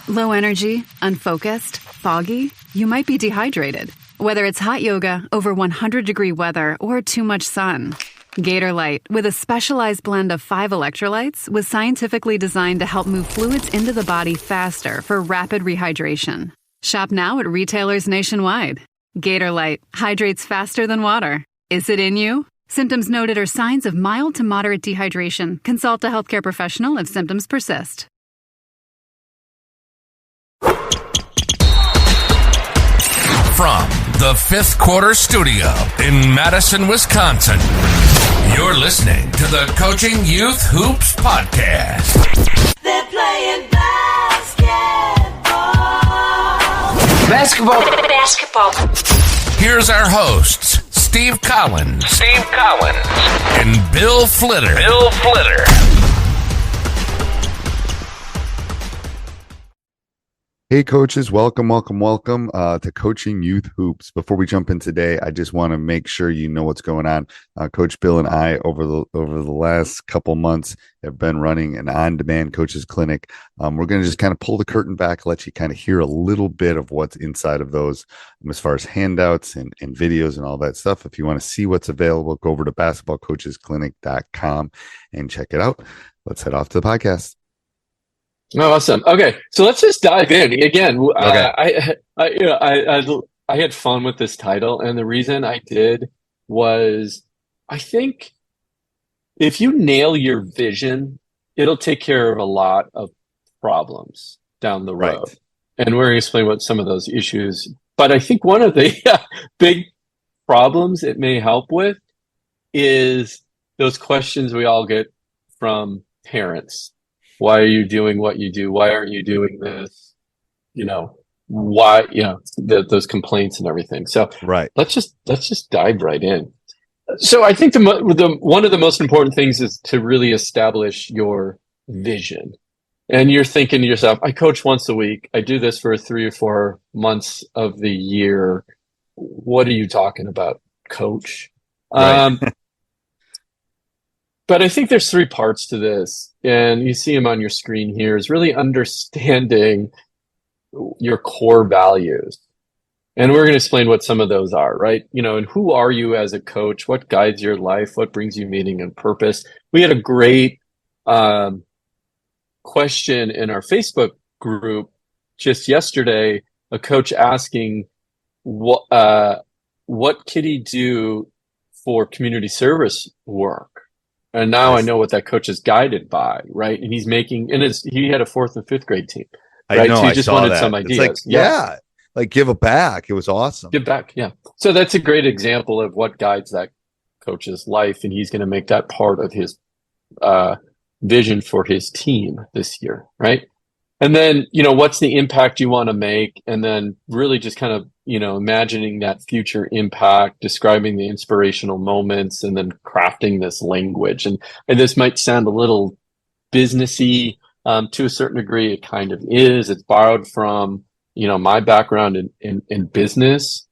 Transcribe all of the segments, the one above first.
Low energy, unfocused, foggy? You might be dehydrated. Whether it's hot yoga, over 100-degree weather, or too much sun. Gatorlight, with a specialized blend of 5 electrolytes, was scientifically designed to help move fluids into the body faster for rapid rehydration. Shop now at retailers nationwide. Gatorlight hydrates faster than water. Is it in you? Symptoms noted are signs of mild to moderate dehydration. Consult a healthcare professional if symptoms persist. From the Fifth Quarter Studio in Madison, Wisconsin, you're listening to the Coaching Youth Hoops Podcast. They're playing basketball. Here's our hosts, Steve Collins, and Bill Flitter. Hey coaches, welcome to Coaching Youth Hoops. Before we jump in today, I just want to make sure you know what's going on. Coach Bill and I, over the last couple months, have been running an on-demand coaches clinic. We're going to just kind of pull the curtain back, let you kind of hear a little bit of what's inside of those as far as handouts and videos and all that stuff. If you want to see what's available, go over to basketballcoachesclinic.com and check it out. Let's head off to the podcast. Oh, awesome. Okay, so let's just dive in again. Okay. I had fun with this title, and the reason I did was I think if you nail your vision, it'll take care of a lot of problems down the road. Right. And we're going to explain what some of those issues. But I think one of the big problems it may help with is those questions we all get from parents. Why are you doing what you do? Why aren't you doing this? Why, those complaints and everything. So right. Let's just dive right in. So I think one of the most important things is to really establish your vision. And you're thinking to yourself, I coach once a week. I do this for 3 or 4 months of the year. What are you talking about, coach? Right. But I think there's 3 parts to this, and you see them on your screen here, is really understanding your core values. And we're going to explain what some of those are, right? And who are you as a coach? What guides your life? What brings you meaning and purpose? We had a great question in our Facebook group just yesterday, a coach asking, what could he do for community service work? And now I know what that coach is guided by, right? And he's making, he had a 4th and 5th grade team, right? I know, so he just wanted that. some ideas. It's like give back. It was awesome. Give back, yeah. So that's a great example of what guides that coach's life, and he's going to make that part of his vision for his team this year, right? And then, what's the impact you want to make? And then really just kind of, imagining that future impact, describing the inspirational moments, and then crafting this language. And this might sound a little businessy to a certain degree. It kind of is. It's borrowed from, my background in business.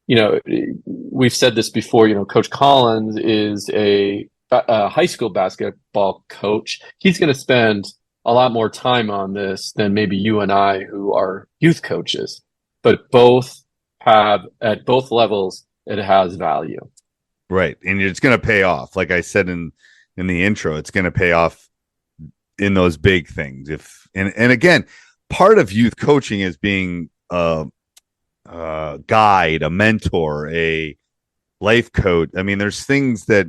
We've said this before, Coach Collins is a high school basketball coach. He's going to spend a lot more time on this than maybe you and I, who are youth coaches, but at both levels, it has value. Right. And it's going to pay off. Like I said in the intro, it's going to pay off in those big things. And again, part of youth coaching is being a guide, a mentor, a life coach. I mean, there's things that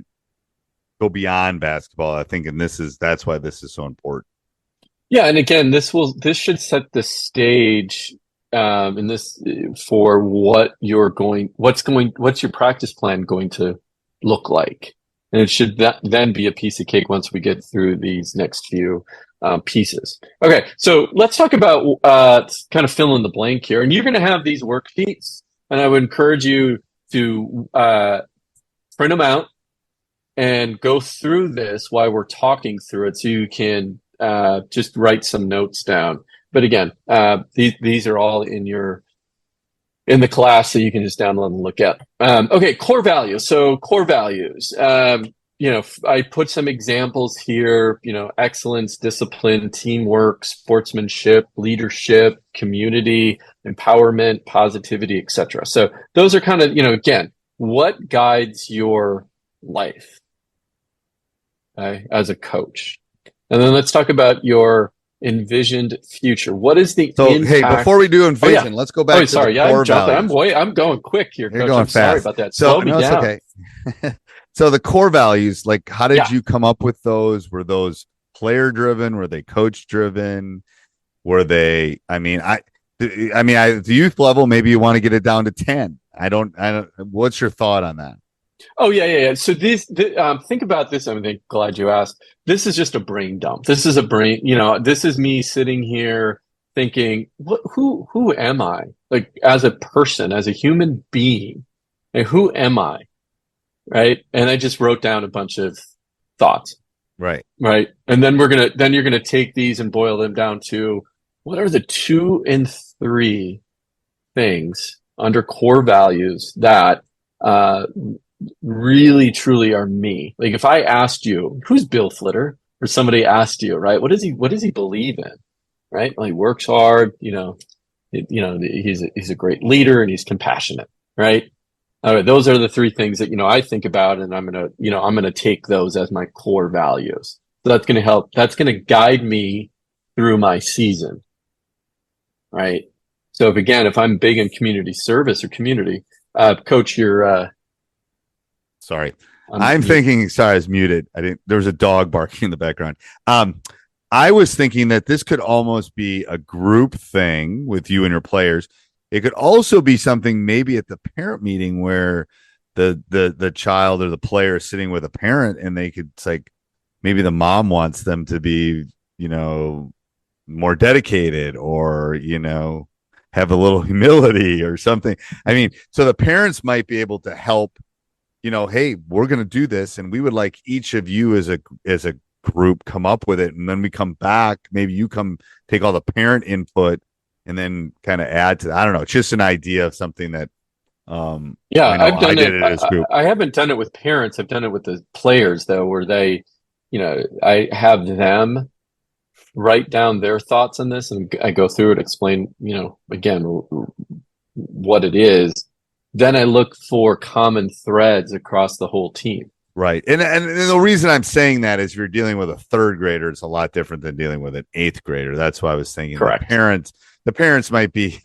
go beyond basketball, I think, and that's why this is so important. Yeah, and again, this should set the stage for what's your practice plan going to look like, and it should then be a piece of cake once we get through these next few pieces. Okay, so let's talk about kind of fill in the blank here, and you're going to have these worksheets, and I would encourage you to print them out and go through this while we're talking through it, so you can just write some notes down. But again, these are all in the class, so you can just download and look at. Okay, core values. So core values. I put some examples here, excellence, discipline, teamwork, sportsmanship, leadership, community, empowerment, positivity, etc. So those are kind of, again, what guides your life, okay, as a coach? And then let's talk about your envisioned future. What is the impact? Hey, before we do envision, let's go back to the core values. I'm going quick here, You're Coach. going I'm fast. sorry about that. Slow me down. Okay. So the core values, like, how did you come up with those? Were those player driven? Were they coach driven? Were they? I mean, at the youth level, maybe you want to get it down to 10. I don't. What's your thought on that? Oh yeah. So think about this. I'm glad you asked. This is just a brain dump. This is a brain. This is me sitting here thinking, who am I? Like, as a person, as a human being, and who am I? Right. And I just wrote down a bunch of thoughts. Right. And then you're gonna take these and boil them down to, what are the 2 and 3 things under core values that really truly are me? Like, if I asked you, who's Bill Flitter, or somebody asked you, right, what does he believe in? Right. Well, he works hard, he's a great leader, and he's compassionate. Right. All right, those are the 3 things that, I think about, and I'm going to take those as my core values. So that's going to help. That's going to guide me through my season. Right. So if I'm big in community service or community, Coach, you're, sorry, I'm thinking, sorry, I was muted. There was a dog barking in the background. I was thinking that this could almost be a group thing with you and your players. It could also be something maybe at the parent meeting where the child or the player is sitting with a parent, and it's like, maybe the mom wants them to be, more dedicated, or, have a little humility or something. I mean, so the parents might be able to help, hey, we're going to do this, and we would like each of you as a group come up with it. And then we come back, maybe you come take all the parent input and then kind of add to that. I don't know. It's just an idea of something that, I've done it as a group. I haven't done it with parents. I've done it with the players, though, where they, I have them write down their thoughts on this, and I go through it, explain, again, what it is. Then I look for common threads across the whole team. Right. And the reason I'm saying that is, if you're dealing with a 3rd grader, it's a lot different than dealing with an 8th grader. That's why I was thinking. Correct. The parents might be,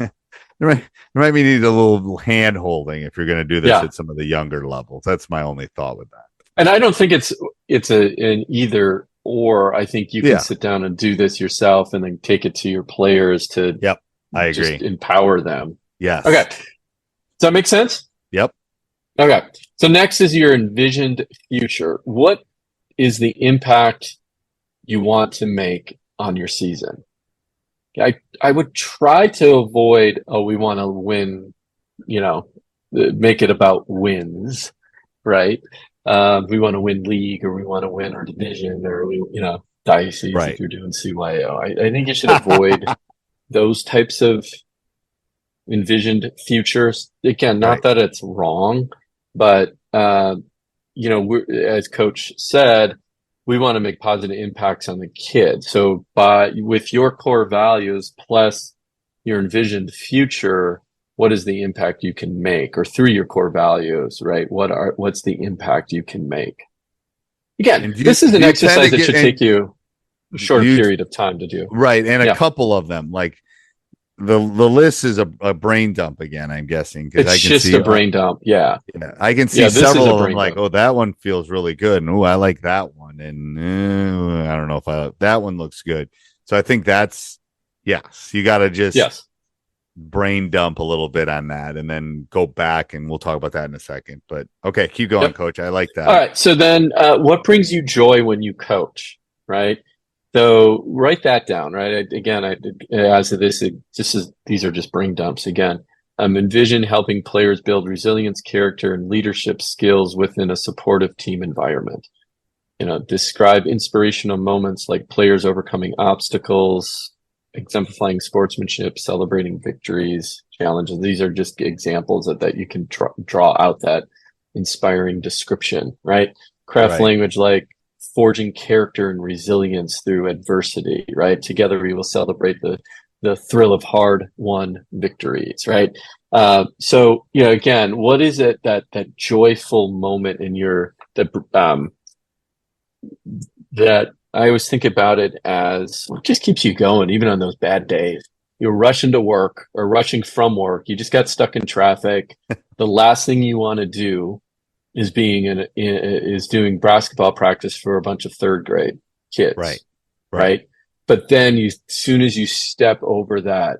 there might be need a little hand holding if you're going to do this at some of the younger levels. That's my only thought with that. And I don't think it's an either or. I think you can sit down and do this yourself, and then take it to your players to I agree. Empower them. Yes. Okay. Does that make sense? Yep. Okay. So next is your envisioned future. What is the impact you want to make on your season? I would try to avoid, we want to win, make it about wins, right? We want to win league, or we want to win our division, or diocese, right, if you're doing CYO. I think you should avoid those types of envisioned futures. Again, not that it's wrong, but as Coach said, we want to make positive impacts on the kid. So with your core values plus your envisioned future, what is the impact you can make? Or through your core values, right? What's the impact you can make? Again, this is an exercise that should take you a short period of time to do. Right. And a couple of them, like the list is a brain dump again, I'm guessing. It's just a brain dump. Yeah. I can see several of them like, that one feels really good. And I like that one. And I don't know if that one looks good. So I think that's, you got to just brain dump a little bit on that, and then go back, and we'll talk about that in a second. But okay, keep going, Coach. I like that. All right. So then what brings you joy when you coach, right? So write that down, right? These are just brain dumps again. Envision helping players build resilience, character, and leadership skills within a supportive team environment. Describe inspirational moments like players overcoming obstacles, exemplifying sportsmanship, celebrating victories, challenges. These are just examples that you can draw out that inspiring description, right? craft Right. language like forging character and resilience through adversity, right? Together we will celebrate the thrill of hard-won victories, right? So, again, what is it that joyful moment in that I always think about it as what just keeps you going, even on those bad days. You're rushing to work or rushing from work. You just got stuck in traffic. The last thing you want to do is doing basketball practice for a bunch of third grade kids, right? But then as soon as you step over that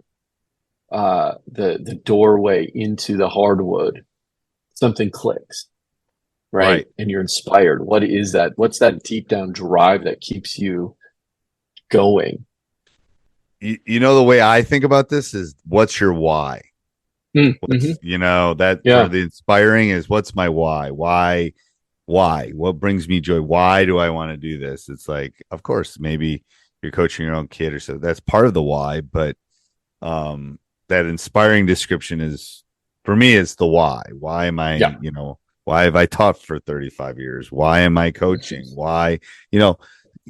the doorway into the hardwood, something clicks. Right. And you're inspired. What is that? What's that deep down drive that keeps you going? The way I think about this is, what's your why? Mm-hmm. For the inspiring is, what's my why? Why? What brings me joy? Why do I want to do this? It's like, of course, maybe you're coaching your own kid or so. That's part of the why. But that inspiring description is, for me, it's the why. Why am I, why have I taught for 35 years? Why am I coaching? Why, you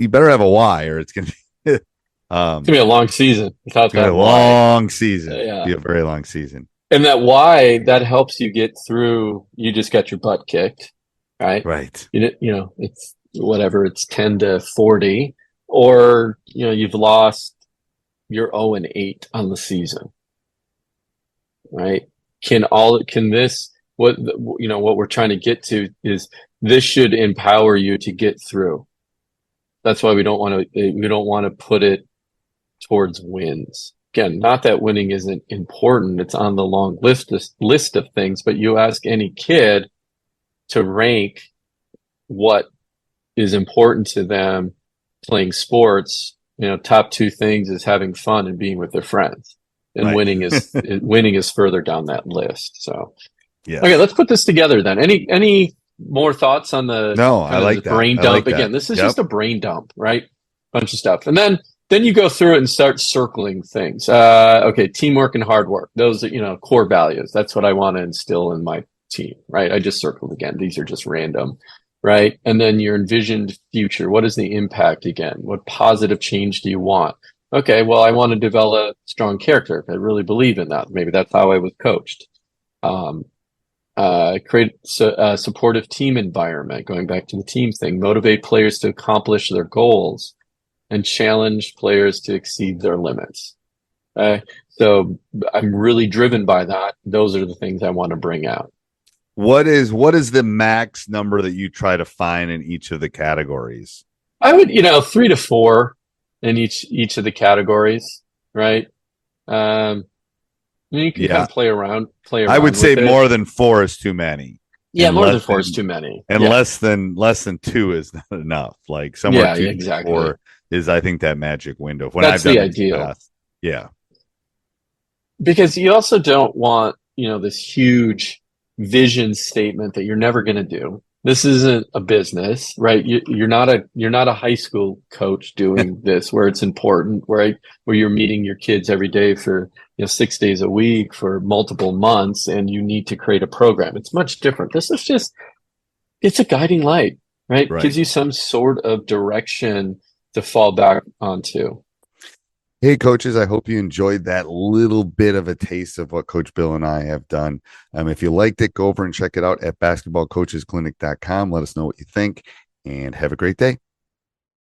better have a why, or it's going to be, it's going to be a long season. Without that long season. Be a very long season. And that why, that helps you get through. You just got your butt kicked, right? Right. It's whatever, it's 10 to 40, or, you've lost, you're 0-8 on the season, right? What we're trying to get to is, this should empower you to get through. That's why we don't want to put it towards wins. Again, not that winning isn't important. It's on the long list of things, but you ask any kid to rank what is important to them playing sports, top two things is having fun and being with their friends. And winning is further down that list. So yeah. Okay, let's put this together then. Any more thoughts on the brain dump? Again, this is just a brain dump, right? Bunch of stuff. And then you go through it and start circling things. Okay, teamwork and hard work. Those are, core values. That's what I want to instill in my team, right? I just circled again. These are just random, right? And then your envisioned future. What is the impact again? What positive change do you want? Okay, well, I want to develop strong character. I really believe in that. Maybe that's how I was coached. Create a supportive team environment, going back to the team thing, motivate players to accomplish their goals and challenge players to exceed their limits. So I'm really driven by that. Those are the things I want to bring out. What is the max number that you try to find in each of the categories? I would, 3 to 4 in each of the categories, right? You can kind of play around. I would say more than 4 is too many. Yeah, more than 4 is too many. And less than 2 is not enough. Like somewhere 2 to 4 is, I think, that magic window. That's the ideal. Yeah. Because you also don't want, this huge vision statement that you're never going to do. This isn't a business, right? You're not a high school coach doing this where it's important, right? Where you're meeting your kids every day for 6 days a week for multiple months, and you need to create a program. It's much different. This is just, it's a guiding light, right? Gives you some sort of direction to fall back onto. Hey, coaches, I hope you enjoyed that little bit of a taste of what Coach Bill and I have done. If you liked it, go over and check it out at basketballcoachesclinic.com. Let us know what you think, and have a great day.